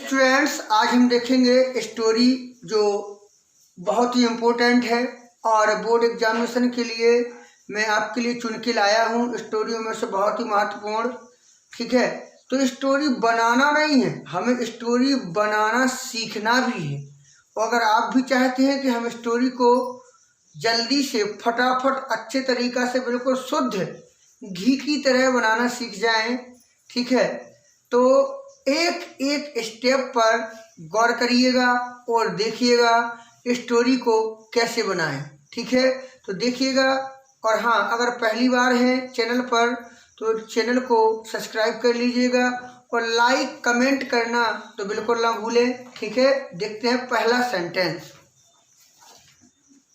Students, आज हम देखेंगे स्टोरी जो बहुत ही इम्पोर्टेंट है और बोर्ड एग्जामिनेशन के लिए मैं आपके लिए चुन के लाया हूँ। स्टोरियों में से बहुत ही महत्वपूर्ण, ठीक है। तो स्टोरी बनाना नहीं है, हमें स्टोरी बनाना सीखना भी है। और अगर आप भी चाहते हैं कि हम स्टोरी को जल्दी से फटाफट अच्छे तरीक़ा से बिल्कुल शुद्ध घी की तरह बनाना सीख जाएं, ठीक है, तो एक एक स्टेप पर गौर करिएगा और देखिएगा स्टोरी को कैसे बनाएं, ठीक है। तो देखिएगा, और हाँ, अगर पहली बार हैं चैनल पर तो चैनल को सब्सक्राइब कर लीजिएगा और लाइक कमेंट करना तो बिल्कुल ना भूलें, ठीक है। देखते हैं पहला सेंटेंस।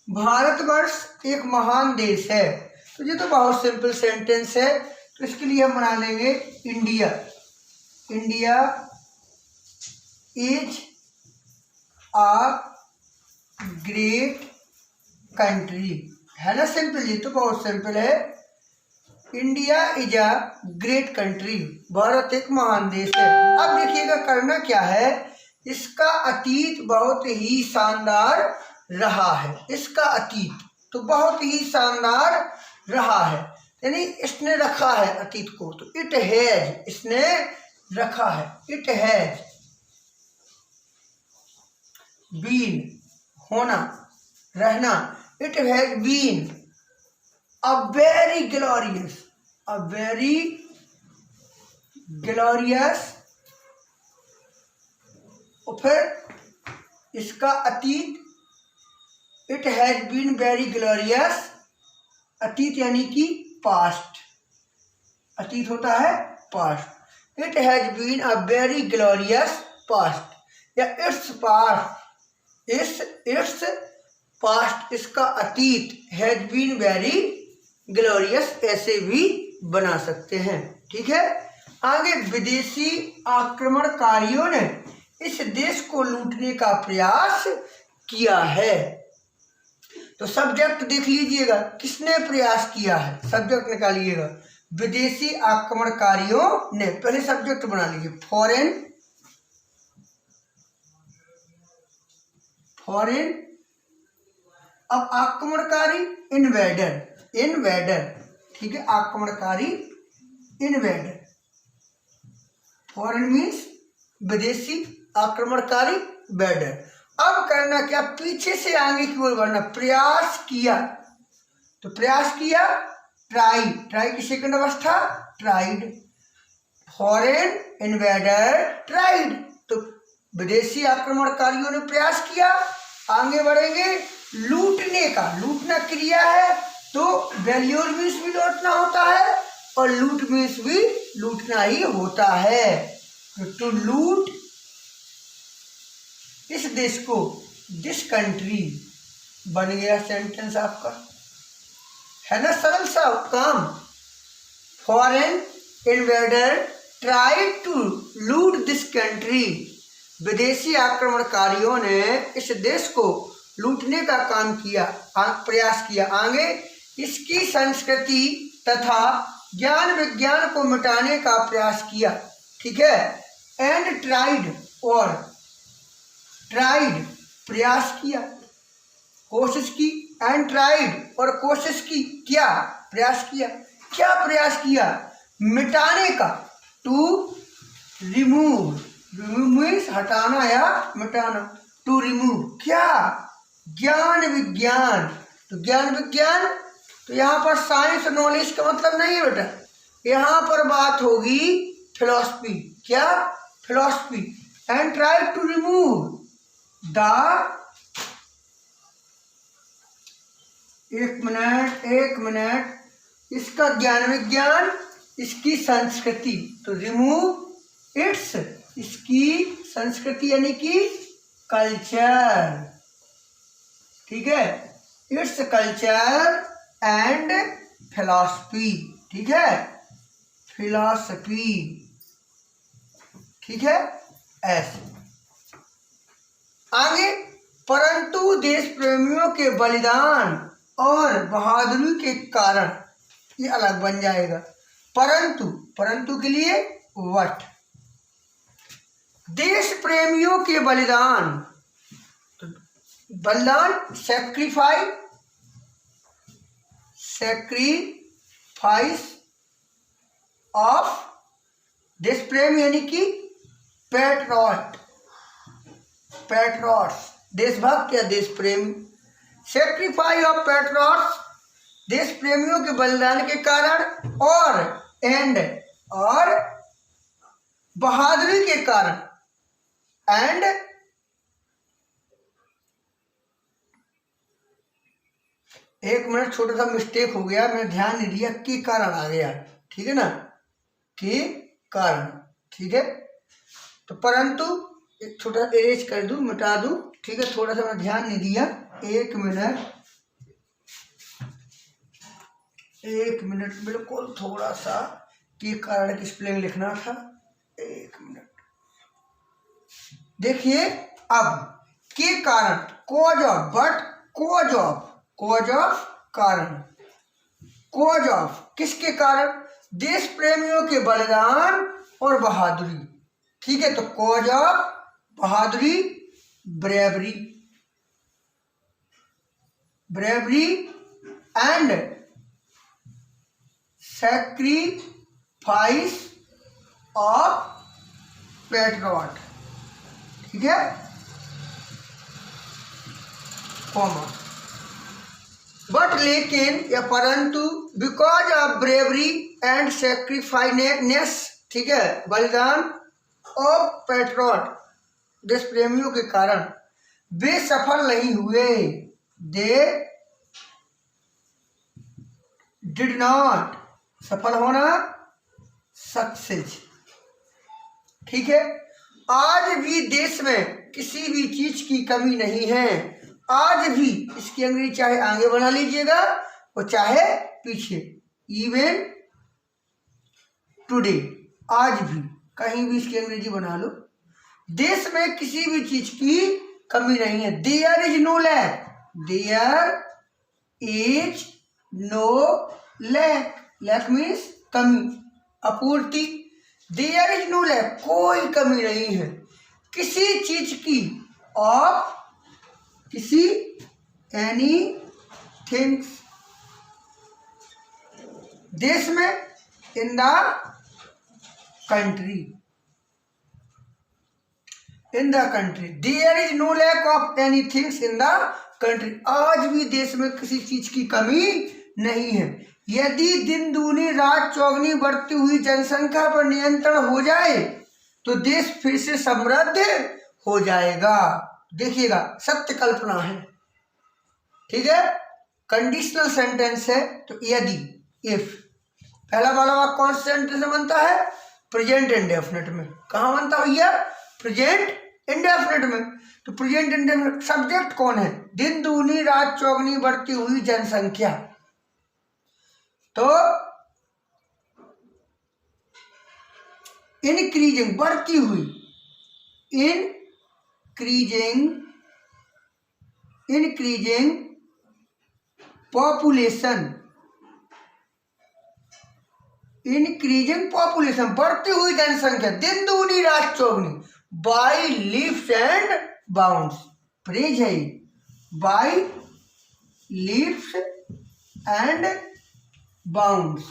भारतवर्ष एक महान देश है। तो ये तो बहुत सिंपल सेंटेंस है, तो इसके लिए हम बना लेंगे India. India is a great country, है ना सिंपल, ये तो बहुत सिंपल है। India is a great country, Bharat एक महान देश है। अब देखिएगा करना क्या है, इसका अतीत बहुत ही शानदार रहा है। इसका अतीत तो बहुत ही शानदार रहा है, यानी इसने रखा है अतीत को, तो इट हैज, इसने रखा है। इट हैज बीन, होना, रहना। It has been a very glorious, a very glorious, और फिर इसका अतीत, it has been very glorious, अतीत यानी कि पास्ट, अतीत होता है past. It has been a very glorious past, या इट्स पास्ट, इट्स पास्ट, इसका अतीत, हैज बीन वेरी ग्लोरियस, ऐसे भी बना सकते हैं, ठीक है। आगे, विदेशी आक्रमणकारियों ने इस देश को लूटने का प्रयास किया है। तो सब्जेक्ट देख लीजिएगा, किसने प्रयास किया है, सब्जेक्ट निकालिएगा। विदेशी आक्रमणकारियों ने, पहले सब्जेक्ट बना लीजिए, फॉरेन, फॉरेन। अब आक्रमणकारी, इन्वेडर, इन्वेडर, ठीक है, आक्रमणकारी, इन्वेडर। फॉरेन मीन्स विदेशी, आक्रमणकारी, वेडर। अब करना क्या, पीछे से आगे की ओर बढ़ना। प्रयास किया, तो प्रयास किया, ट्राई, ट्राई की सेकंड अवस्था, ट्राइड। फॉरेन इन्वेडर ट्राइड, तो विदेशी आक्रमणकारियों ने प्रयास किया। आगे बढ़ेंगे, लूटने का, लूटना क्रिया है, तो वैल्यूर मीन्स भी लूटना होता है और लूट मीन्स भी लूटना ही होता है। टू लूट, इस देश को, दिस कंट्री, बन गया सेंटेंस आपका, है ना, सरल सा काम। Foreign invader tried to loot this country, विदेशी आक्रमणकारियों ने इस देश को लूटने का काम किया, प्रयास किया। आगे, इसकी संस्कृति तथा ज्ञान विज्ञान को मिटाने का प्रयास किया, ठीक है। एंड ट्राइड, और ट्राइड, प्रयास किया, कोशिश की। एंड ट्राइड, और कोशिश की, क्या प्रयास किया, क्या प्रयास किया, मिटाने का। टू रिमूव, रिमूव मीन्स हटाना या मिटाना, टू रिमूव, क्या, ज्ञान विज्ञान, तो ज्ञान विज्ञान, तो यहाँ पर साइंस नॉलेज का मतलब नहीं है बेटा, यहाँ पर बात होगी फिलॉसफी, क्या, philosophy. And try to remove the, एक मिनट, इसका ज्ञान विज्ञान, इसकी संस्कृति, तो रिमूव इट्स, इसकी संस्कृति यानी कि कल्चर, ठीक है, इट्स कल्चर एंड फिलॉसफी, ठीक है, फिलॉसफी, ठीक है, ऐसे। आगे, परंतु देश प्रेमियों के बलिदान और बहादुरी के कारण, ये अलग बन जाएगा। परंतु, परंतु के लिए वट, देश प्रेमियों के बलिदान, तो बलिदान सैक्रिफाइस ऑफ देश प्रेम यानी कि पैट्रियट्स देशभक्त या देश प्रेमी, सैक्रिफाइस ऑफ पैट्रियट्स देश प्रेमियों के बलिदान के कारण और बहादुरी के कारण एंड एक मिनट छोटा सा मिस्टेक हो गया, मैंने ध्यान नहीं दिया, के कारण आ गया, ठीक है ना, के कारण, ठीक है। तो परंतु एक छोटा एरेज कर दूं, मिटा दूं, ठीक है, थोड़ा सा मैंने ध्यान नहीं दिया, एक मिनट बिल्कुल थोड़ा सा के कारण की स्पेलिंग लिखना था, एक मिनट। देखिए अब के कारण cause of, but cause of कारण, कॉज ऑफ किसके कारण, देश प्रेमियों के बलिदान और बहादुरी, ठीक है। तो कॉज ऑफ बहादुरी, bravery and sacrifice of patriot, ठीक है, कॉमा, बट लेकिन या परंतु बिकॉज ऑफ ब्रेवरी एंड सैक्रिफाइसनेस, ठीक है, बलिदान ऑफ पैट्रियट देश प्रेमियों के कारण वे सफल नहीं हुए, दे डिड नॉट, सफल होना सक्सेस, ठीक है। आज भी देश में किसी भी चीज की कमी नहीं है, आज भी, इसकी अंग्रेजी चाहे आगे बना लीजिएगा और चाहे पीछे, इवन टुडे, आज भी, कहीं भी इसकी अंग्रेजी बना लो, देश में किसी भी चीज की कमी नहीं है, there is no lack, there is no lack, lack means कमी, अपूर्ति, देयर इज नो लैक कोई कमी नहीं है किसी चीज की, ऑफ किसी, एनी थिंग्स, देश में, in the country, there is no lack of any things in the country, आज भी देश में किसी चीज की कमी नहीं है। यदि दिन दूनी रात चौगनी बढ़ती हुई जनसंख्या पर नियंत्रण हो जाए तो देश फिर से समृद्ध हो जाएगा। देखिएगा, सत्य कल्पना है, ठीक है, कंडीशनल सेंटेंस है, तो यदि, इफ, पहला वाला वाक्य कौन से सेंटेंस में बनता है, प्रेजेंट इंडेफिनिट में, कहाँ बनता है भैया, प्रेजेंट इंडेफिनिट में, तो प्रेजेंट इंडेफिनिट, सब्जेक्ट कौन है, दिन दूनी रात चौगनी बढ़ती हुई जनसंख्या, तो इनक्रीजिंग, बढ़ती हुई, इनक्रीजिंग पॉपुलेशन, बढ़ती हुई जनसंख्या, दिन दूनी रात चौगनी, by leaps and bounds, phrase है, बाय लीप्स एंड बाउंड्स,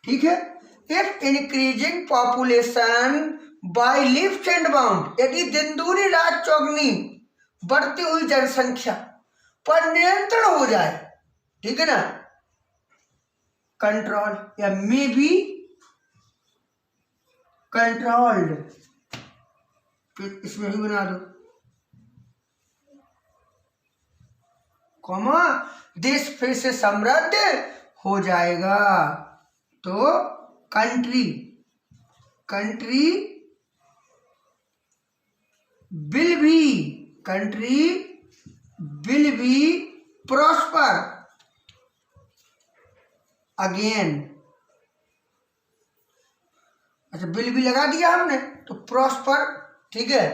ठीक है। If increasing population by leaps and bound, यदि दिन दूनी रात चौगनी बढ़ती हुई जनसंख्या पर नियंत्रण हो जाए, ठीक है ना, कंट्रोल या मे बी कंट्रोल्ड, फिर इसमें भी बना दो कॉमा, देश फिर से समृद्ध हो जाएगा, तो country will be prosper again, अच्छा विल भी लगा दिया हमने, तो प्रॉस्पर, ठीक है,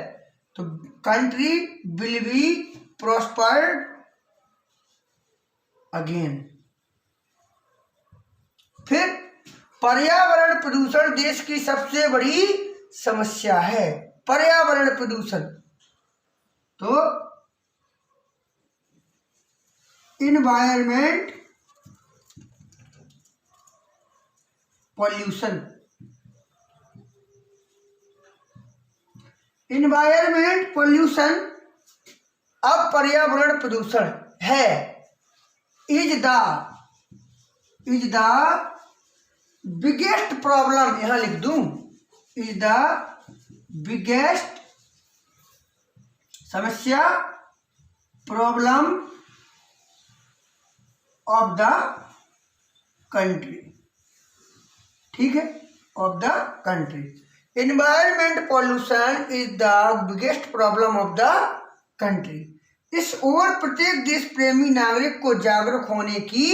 तो country will be prospered again. फिर पर्यावरण प्रदूषण देश की सबसे बड़ी समस्या है। पर्यावरण प्रदूषण, तो इन्वायरमेंट पॉल्यूशन, इन्वायरमेंट पॉल्यूशन अब पर्यावरण प्रदूषण है, इज द बिगेस्ट प्रॉब्लम, यहां लिख दूं, इज द बिगेस्ट समस्या, प्रॉब्लम ऑफ द कंट्री, ठीक है, of the country. Environment pollution is the biggest problem of the country. इस ओर प्रत्येक देश प्रेमी नागरिक को जागरूक होने की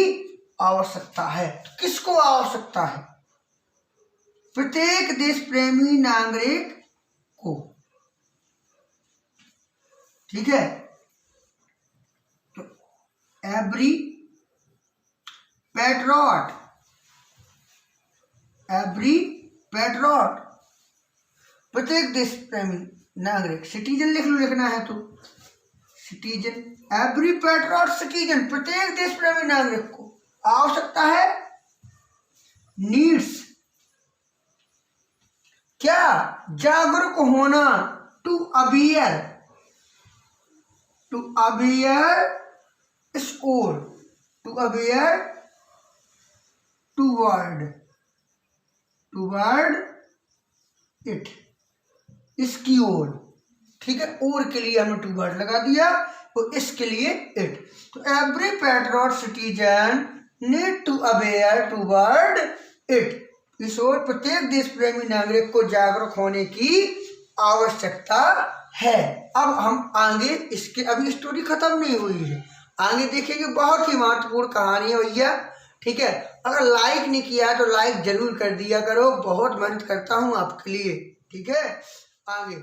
आवश्यकता है। किसको आवश्यकता है? प्रत्येक देश प्रेमी नागरिक को, ठीक है। तो एवरी पैट्रियट, प्रत्येक देश प्रेमी नागरिक, सिटीजन लिख लो, लिखना है तो सिटीजन, एवरी पैट्रियट सिटीजन, प्रत्येक देश प्रेमी नागरिक को आवश्यकता है, नीड्स, क्या? जागरूक होना, टू अवेयर इस ओर, टू अवेयर टूवर्ड इट, इसकी ओर, ठीक है। ओर के लिए हमने टूवर्ड लगा दिया, तो इसके लिए इट। तो every patriot citizen need to aware toward it, इस ओर प्रत्येक देश प्रेमी नागरिक को जागरूक होने की आवश्यकता है। अब हम आगे इसके, अभी स्टोरी खत्म नहीं हुई है, आगे देखेंगे, बहुत ही महत्वपूर्ण कहानी है भैया, ठीक है। अगर लाइक नहीं किया है तो लाइक जरूर कर दिया करो, बहुत मेहनत करता हूँ आपके लिए, ठीक है। आगे